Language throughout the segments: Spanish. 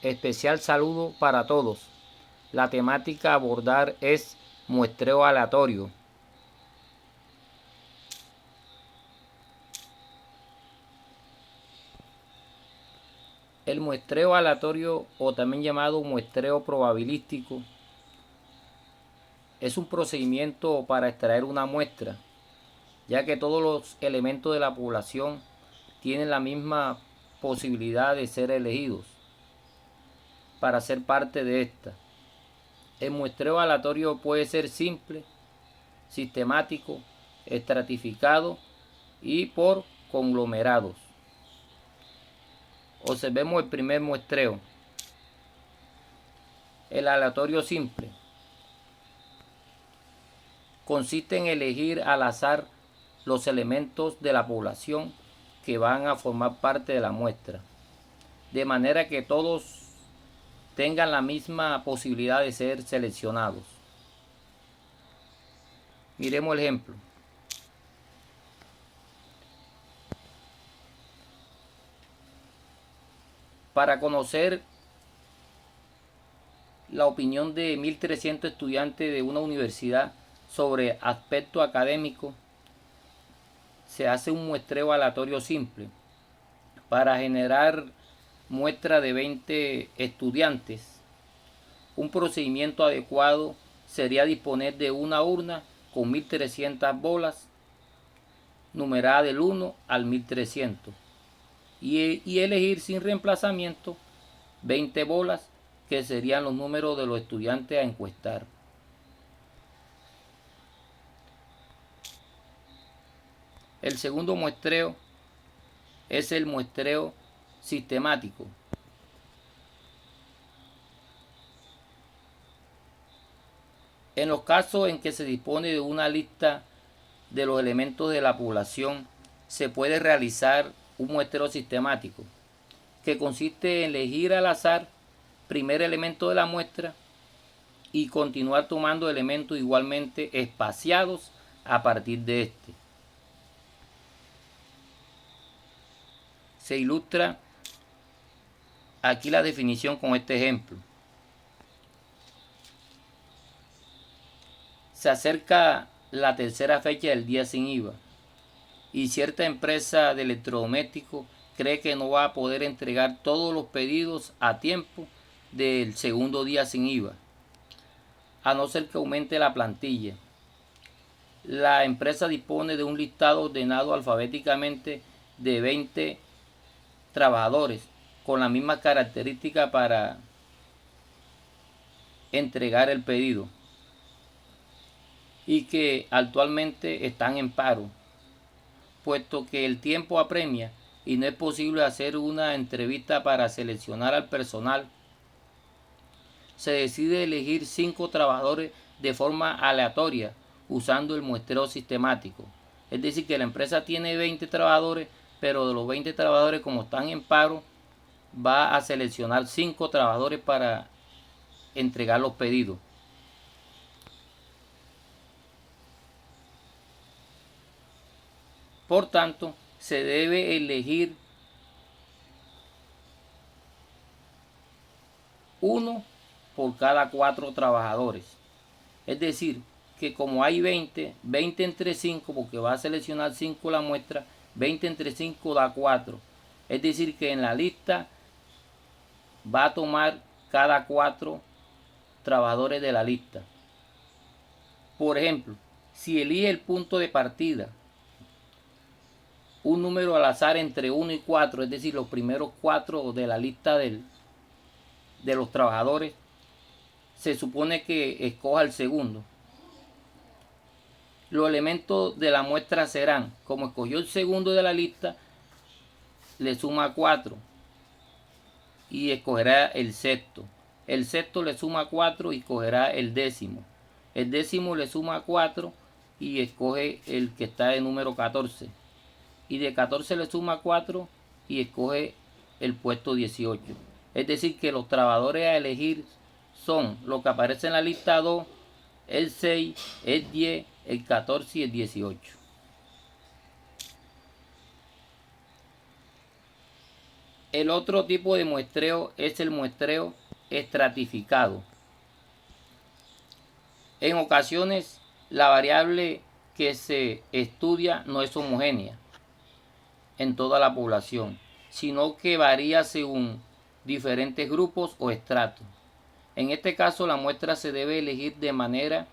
Especial saludo para todos. La temática a abordar es muestreo aleatorio. El muestreo aleatorio, o también llamado muestreo probabilístico, es un procedimiento para extraer una muestra, ya que todos los elementos de la población tienen la misma posibilidad de ser elegidos para ser parte de esta. El muestreo aleatorio puede ser simple, sistemático, estratificado y por conglomerados. Observemos el primer muestreo. El aleatorio simple consiste en elegir al azar los elementos de la población que van a formar parte de la muestra, de manera que todos tengan la misma posibilidad de ser seleccionados. Miremos el ejemplo. Para conocer la opinión de 1.300 estudiantes de una universidad sobre aspecto académico, se hace un muestreo aleatorio simple. Para generar muestra de 20 estudiantes, un procedimiento adecuado sería disponer de una urna con 1.300 bolas numeradas del 1 al 1.300 y elegir sin reemplazamiento 20 bolas que serían los números de los estudiantes a encuestar. El segundo muestreo es el muestreo sistemático. En los casos en que se dispone de una lista de los elementos de la población, se puede realizar un muestreo sistemático, que consiste en elegir al azar primer elemento de la muestra y continuar tomando elementos igualmente espaciados a partir de este. Se ilustra aquí la definición con este ejemplo. Se acerca la tercera fecha del día sin IVA y cierta empresa de electrodomésticos cree que no va a poder entregar todos los pedidos a tiempo del segundo día sin IVA, a no ser que aumente la plantilla. La empresa dispone de un listado ordenado alfabéticamente de 20 trabajadores con la misma característica para entregar el pedido y que actualmente están en paro, puesto que el tiempo apremia y no es posible hacer una entrevista para seleccionar al personal. Se decide elegir 5 trabajadores de forma aleatoria usando el muestreo sistemático. Es decir, que la empresa tiene 20 trabajadores, pero de los 20 trabajadores, como están en paro, va a seleccionar 5 trabajadores para entregar los pedidos. Por tanto, se debe elegir uno por cada 4 trabajadores. Es decir, que como hay 20 entre 5, porque va a seleccionar 5 la muestra, 20 entre 5 da 4. Es decir, que en la lista va a tomar cada 4 trabajadores de la lista. Por ejemplo, si elige el punto de partida un número al azar entre 1 y 4, es decir, los primeros 4 de la lista de los trabajadores, se supone que escoja el segundo. Los elementos de la muestra serán, como escogió el segundo de la lista, le suma 4 y escogerá el sexto. El sexto le suma 4 y escogerá el décimo. El décimo le suma 4 y escoge el que está de número 14. Y de 14 le suma 4 y escoge el puesto 18. Es decir, que los trabajadores a elegir son los que aparecen en la lista 2, el 6, el 10, el 14 y el 18. El otro tipo de muestreo es el muestreo estratificado. En ocasiones, la variable que se estudia no es homogénea en toda la población, sino que varía según diferentes grupos o estratos. En este caso, la muestra se debe elegir de manera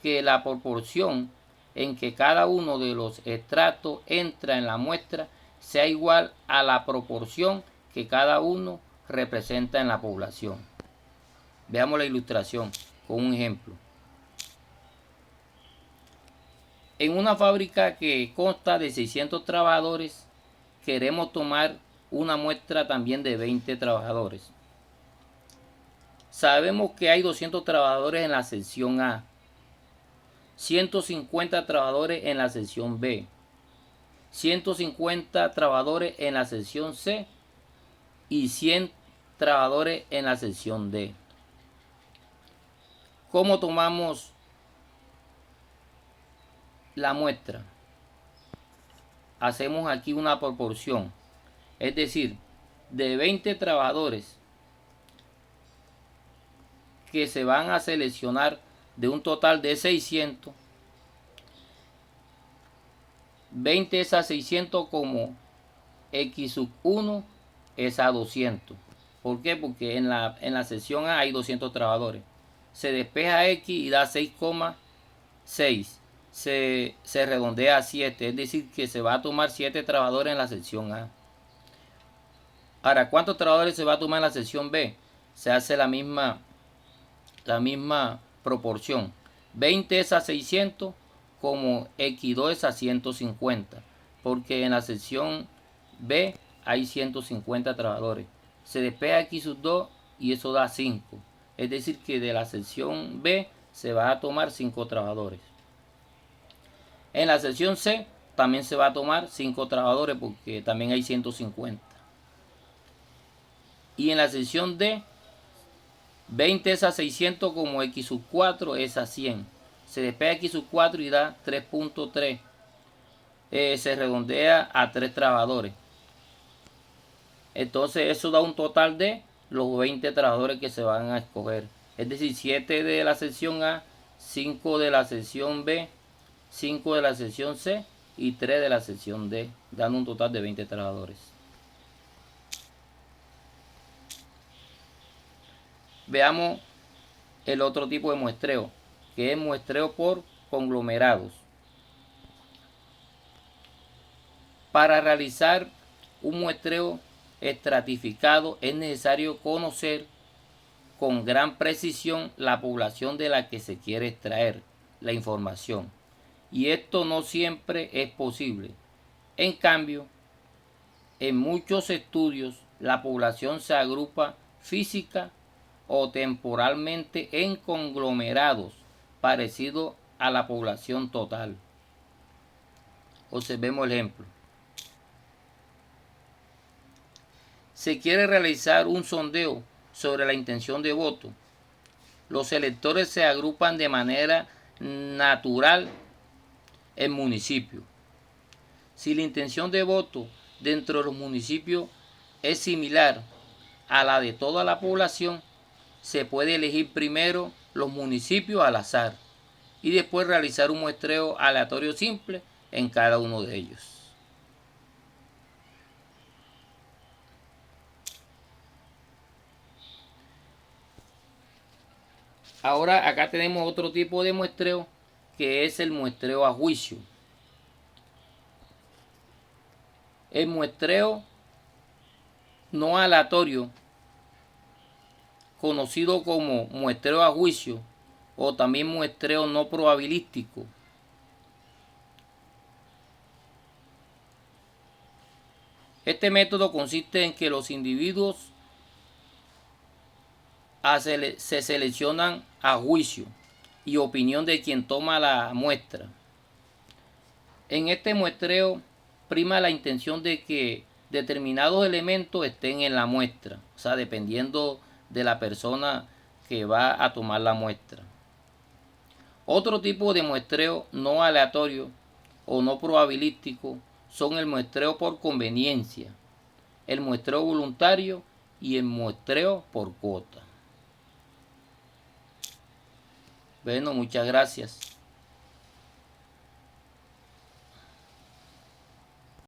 que la proporción en que cada uno de los estratos entra en la muestra sea igual a la proporción que cada uno representa en la población. Veamos la ilustración con un ejemplo. En una fábrica que consta de 600 trabajadores, queremos tomar una muestra también de 20 trabajadores. Sabemos que hay 200 trabajadores en la sección A, 150 trabajadores en la sección B, 150 trabajadores en la sección C y 100 trabajadores en la sección D. ¿Cómo tomamos la muestra? Hacemos aquí una proporción, es decir, de 20 trabajadores que se van a seleccionar de un total de 600, 20 es a 600 como X sub 1 es a 200. ¿Por qué? Porque en la sección A hay 200 trabajadores. Se despeja X y da 6,6. Se redondea a 7, es decir, que se va a tomar 7 trabajadores en la sección A. Ahora, ¿cuántos trabajadores se va a tomar en la sección B? Se hace la misma proporción. 20 es a 600 como X2 es a 150, porque en la sección B hay 150 trabajadores. Se despeja X sub 2 y eso da 5. Es decir, que de la sección B se va a tomar 5 trabajadores. En la sección C también se va a tomar 5 trabajadores porque también hay 150. Y en la sección D, 20 es a 600 como X sub 4 es a 100. Se despega X sub 4 y da 3.3. Se redondea a 3 trabajadores. Entonces eso da un total de los 20 trabajadores que se van a escoger. Es decir, 7 de la sección A, 5 de la sección B, 5 de la sección C y 3 de la sección D, dando un total de 20 trabajadores. Veamos el otro tipo de muestreo, que es muestreo por conglomerados. Para realizar un muestreo estratificado es necesario conocer con gran precisión la población de la que se quiere extraer la información. Y esto no siempre es posible. En cambio, en muchos estudios la población se agrupa física o temporalmente en conglomerados parecidos a la población total. Observemos el ejemplo. Se quiere realizar un sondeo sobre la intención de voto. Los electores se agrupan de manera natural en municipios. Si la intención de voto dentro de los municipios es similar a la de toda la población, se puede elegir primero los municipios al azar y después realizar un muestreo aleatorio simple en cada uno de ellos. Ahora acá tenemos otro tipo de muestreo que es el muestreo a juicio. El muestreo no aleatorio, conocido como muestreo a juicio o también muestreo no probabilístico, este método consiste en que los individuos se seleccionan a juicio y opinión de quien toma la muestra. En este muestreo prima la intención de que determinados elementos estén en la muestra, o sea, dependiendo de la persona que va a tomar la muestra. Otro tipo de muestreo no aleatorio o no probabilístico son el muestreo por conveniencia. el muestreo voluntario y el muestreo por cuota. Bueno, muchas gracias.